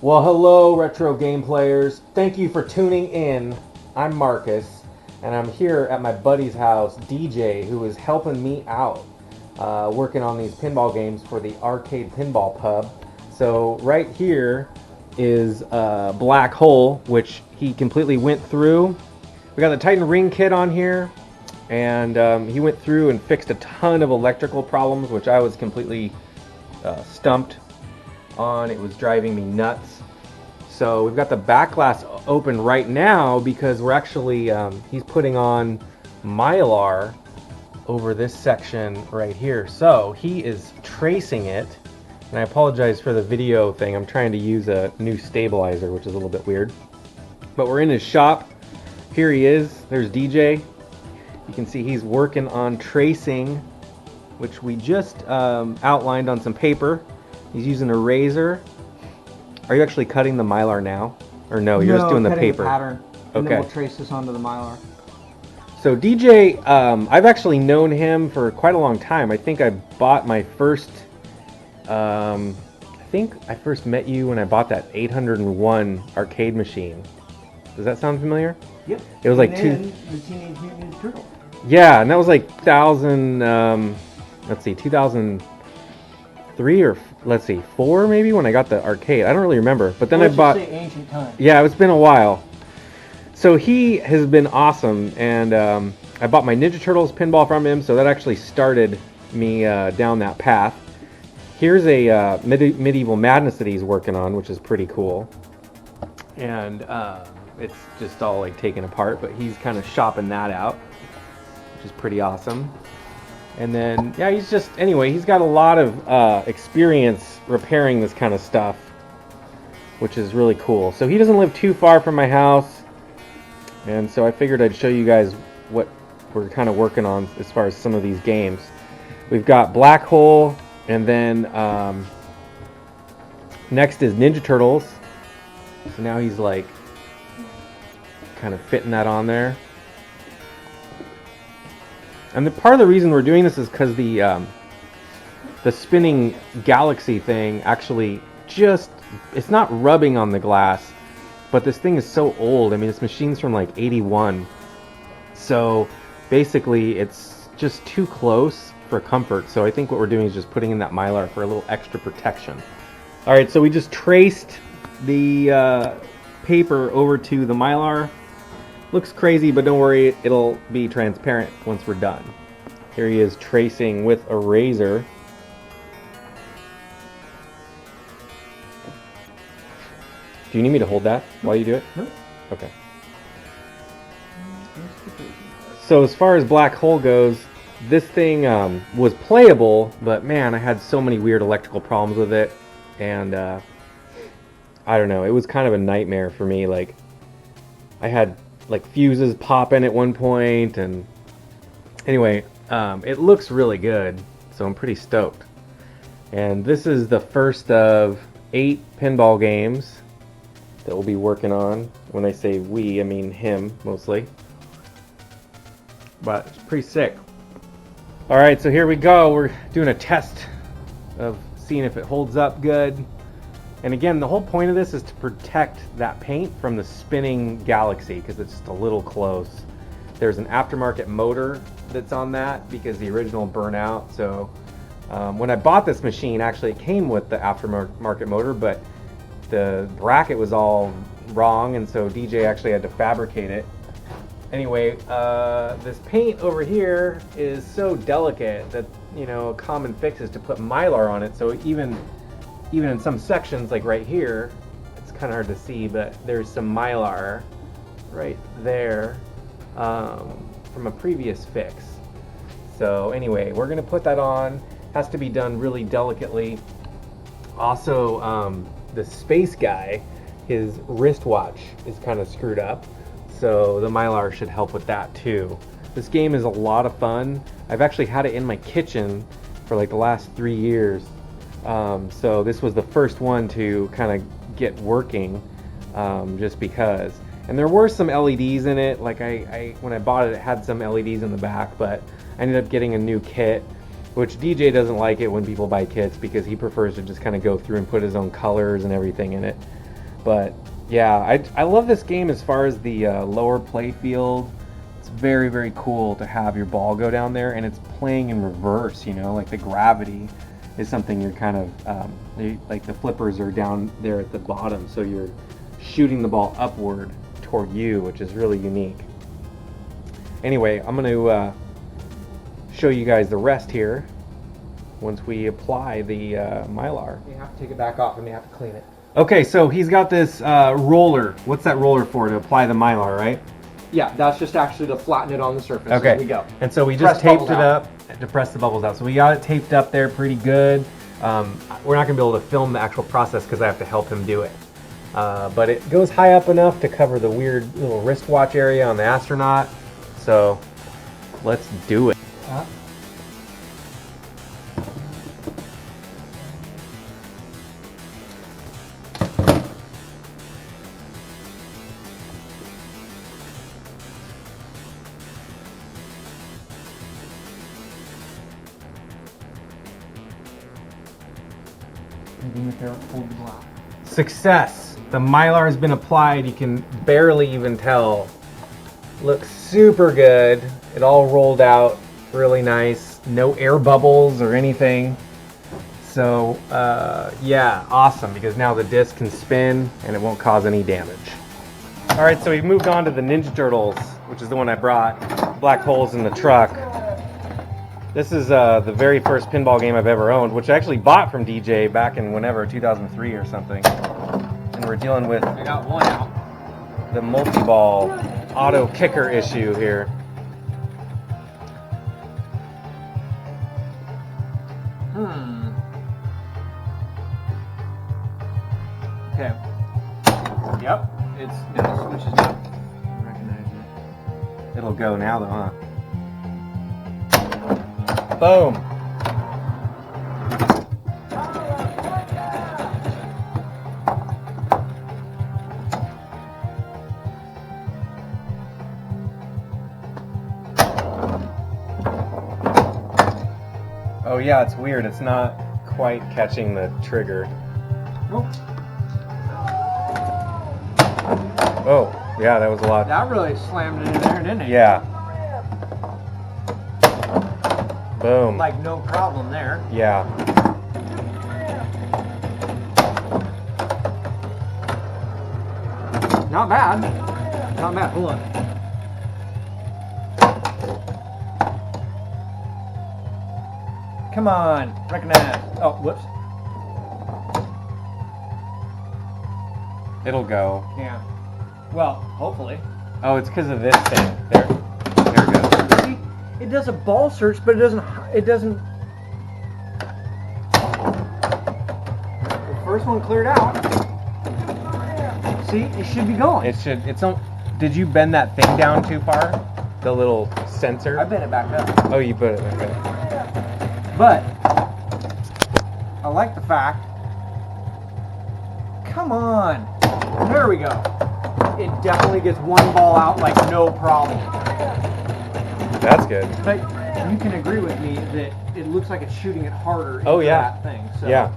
Well, hello retro game players. Thank you for tuning in. I'm Marcus, and I'm here at my buddy's house, DJ, who is helping me out working on these pinball games for the arcade pinball pub. So right here is Black Hole, which he completely went through. We got the Titan Ring kit on here, and he went through and fixed a ton of electrical problems, which I was completely stumped on. It was driving me nuts. So we've got the back glass open right now because we're actually he's putting on Mylar over this section right here. So he is tracing it, and I apologize for the video thing. I'm trying to use a new stabilizer, which is a little bit weird. But we're in his shop. Here he is. There's DJ. You can see he's working on tracing, which we just outlined on some paper. He's using a razor. Are you actually cutting the Mylar now? Or no, you're just doing the paper? The pattern, and then we'll trace this onto the Mylar. So DJ, I've actually known him for quite a long time. I think I bought my first, I think I first met you when I bought that 801 arcade machine. Does that sound familiar? Yep. It was like the Teenage Mutant Ninja Turtle. Yeah, and that was like 2003 or let's see, 4 maybe when I got the arcade. I don't really remember. But then I bought. Say ancient times. Yeah, it's been a while. So he has been awesome, and I bought my Ninja Turtles pinball from him, so that actually started me down that path. Here's a Medieval Madness that he's working on, which is pretty cool. And it's just all like taken apart, but he's kind of shopping that out, which is pretty awesome. And then, yeah, he's got a lot of experience repairing this kind of stuff, which is really cool. So he doesn't live too far from my house, and so I figured I'd show you guys what we're kind of working on as far as some of these games. We've got Black Hole, and then next is Ninja Turtles. So now he's like kind of fitting that on there. And part of the reason we're doing this is because the spinning galaxy thing actually it's not rubbing on the glass, but this thing is so old. I mean, this machine's from like 81. So basically it's just too close for comfort. So I think what we're doing is just putting in that Mylar for a little extra protection. All right, so we just traced the paper over to the Mylar. Looks crazy, but don't worry, it'll be transparent once we're done. Here he is tracing with a razor. Do you need me to hold that while you do it? No. Okay. So as far as Black Hole goes, this thing was playable, but man, I had so many weird electrical problems with it, and I don't know, it was kind of a nightmare for me. Like, I had like fuses popping at one point, and anyway, it looks really good, so I'm pretty stoked. And this is the first of 8 pinball games that we'll be working on. When I say we, I mean him mostly, but it's pretty sick. All right, so here we go. We're doing a test of seeing if it holds up good. And again, the whole point of this is to protect that paint from the spinning galaxy because it's just a little close. There's an aftermarket motor that's on that because the original burned out. So when I bought this machine, actually it came with the aftermarket motor, but the bracket was all wrong, and so DJ actually had to fabricate it. Anyway, this paint over here is so delicate that, you know, a common fix is to put Mylar on it. So even in some sections, like right here, it's kind of hard to see, but there's some Mylar right there from a previous fix. So anyway, we're gonna put that on. Has to be done really delicately. Also, the space guy, his wristwatch is kind of screwed up, so the Mylar should help with that too. This game is a lot of fun. I've actually had it in my kitchen for like the last 3 years. So this was the first one to kind of get working, just because. And there were some LEDs in it. Like when I bought it, it had some LEDs in the back, but I ended up getting a new kit. which DJ doesn't like it when people buy kits because he prefers to just kind of go through and put his own colors and everything in it. But yeah, I love this game as far as the lower play field. It's very, very cool to have your ball go down there, and it's playing in reverse, you know, like the gravity is something you're kind of, like the flippers are down there at the bottom, so you're shooting the ball upward toward you, which is really unique. Anyway, I'm going to show you guys the rest here once we apply the Mylar. You have to take it back off and you have to clean it. Okay, so he's got this roller. What's that roller for? To apply the Mylar, right? Yeah, that's just actually to flatten it on the surface. Okay. There we go. And so we just taped it up to press the bubbles out. So we got it taped up there pretty good. We're not going to be able to film the actual process because I have to help him do it. But it goes high up enough to cover the weird little wristwatch area on the astronaut. So let's do it. Success! The Mylar has been applied. You can barely even tell. Looks super good. It all rolled out really nice. No air bubbles or anything. So yeah, awesome, because now the disc can spin and it won't cause any damage. Alright, so we've moved on to the Ninja Turtles, which is the one I brought. Black holes in the truck. This is the very first pinball game I've ever owned, which I actually bought from DJ back in whenever, 2003 or something. And we're dealing with I got one out. the multi-ball auto kicker issue here. Okay. Yep. It switches now. I recognize it. It'll go now though, huh? Boom. Oh yeah, it's weird. It's not quite catching the trigger. Oh. Oh, yeah, that was a lot. That really slammed it in there, didn't it? Yeah. Boom. Like no problem there. Yeah. Not bad. Not bad. Hold on. Come on. Recognize. Oh, whoops. It'll go. Yeah. Well, hopefully. Oh, it's because of this thing. There. There it goes. See, it does a ball search, but it doesn't. The first one cleared out. See, it should be going. It should. It's on. Did you bend that thing down too far? The little sensor? I bent it back up. Oh, you put it back up. But I like the fact. Come on. There we go. It definitely gets one ball out like no problem. That's good. But you can agree with me that it looks like it's shooting it harder into that thing. So yeah.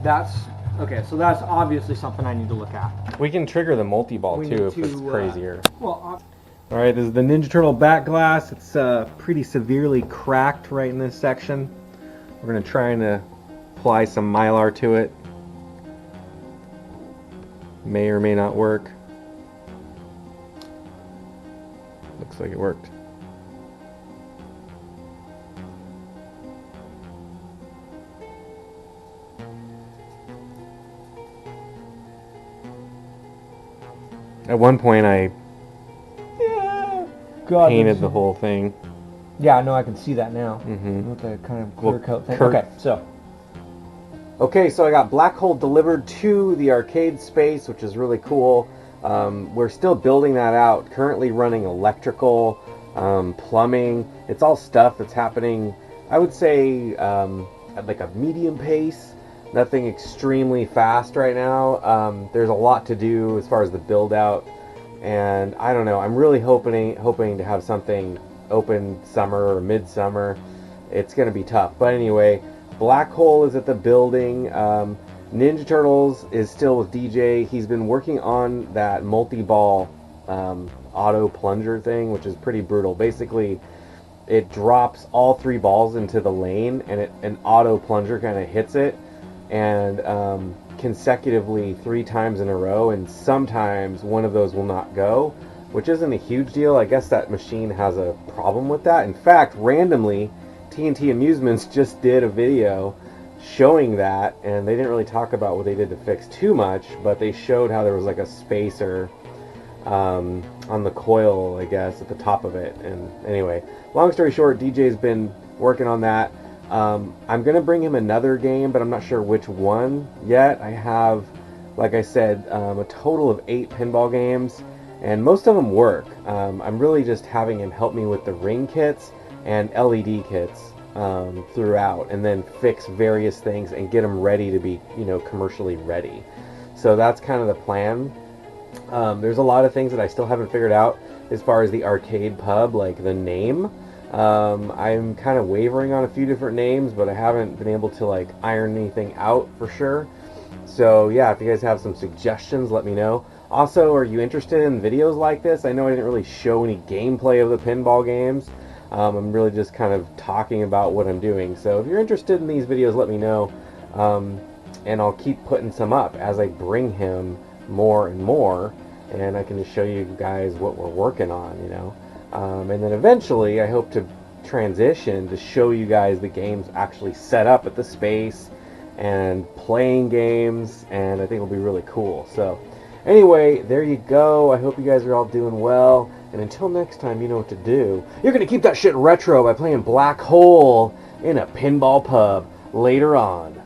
That's okay. So that's obviously something I need to look at. We can trigger the multi-ball We too need if it's to, crazier. Well, All right, this is the Ninja Turtle back glass. It's pretty severely cracked right in this section. We're going to try and apply some Mylar to it. May or may not work. Looks like it worked. At one point I painted the whole thing. yeah, no, I can see that now. Mm-hmm. With the kind of clear coat thing. Kurt- Okay, so I got Black Hole delivered to the arcade space, which is really cool. We're still building that out. Currently running electrical, plumbing. It's all stuff that's happening, I would say, at like a medium pace. Nothing extremely fast right now. There's a lot to do as far as the build out. And I don't know, I'm really hoping to have something open summer or midsummer. it's going to be tough. But anyway, Black Hole is at the building. Ninja Turtles is still with DJ. He's been working on that multi-ball auto plunger thing, which is pretty brutal. Basically, it drops all 3 balls into the lane, and an auto plunger kind of hits it, and consecutively 3 times in a row, and sometimes one of those will not go, which isn't a huge deal. I guess that machine has a problem with that. In fact, randomly, TNT Amusements just did a video showing that, and they didn't really talk about what they did to fix too much, but they showed how there was like a spacer on the coil, I guess, at the top of it. And anyway, long story short, DJ's been working on that. I'm gonna bring him another game, but I'm not sure which one yet. I have, like I said, a total of 8 pinball games, and most of them work. I'm really just having him help me with the ring kits and LED kits throughout, and then fix various things and get them ready to be, commercially ready. So that's kind of the plan. There's a lot of things that I still haven't figured out as far as the arcade pub, like the name. I'm kind of wavering on a few different names, but I haven't been able to like iron anything out for sure. So yeah, if you guys have some suggestions, let me know. Also, are you interested in videos like this? I know I didn't really show any gameplay of the pinball games. I'm really just kind of talking about what I'm doing. So if you're interested in these videos, let me know. And I'll keep putting some up as I bring him more and more, and I can just show you guys what we're working on, and then eventually I hope to transition to show you guys the games actually set up at the space and playing games, and I think it'll be really cool. So anyway, there you go. I hope you guys are all doing well, and until next time, you know what to do. You're gonna keep that shit retro by playing Black Hole in a pinball pub later on.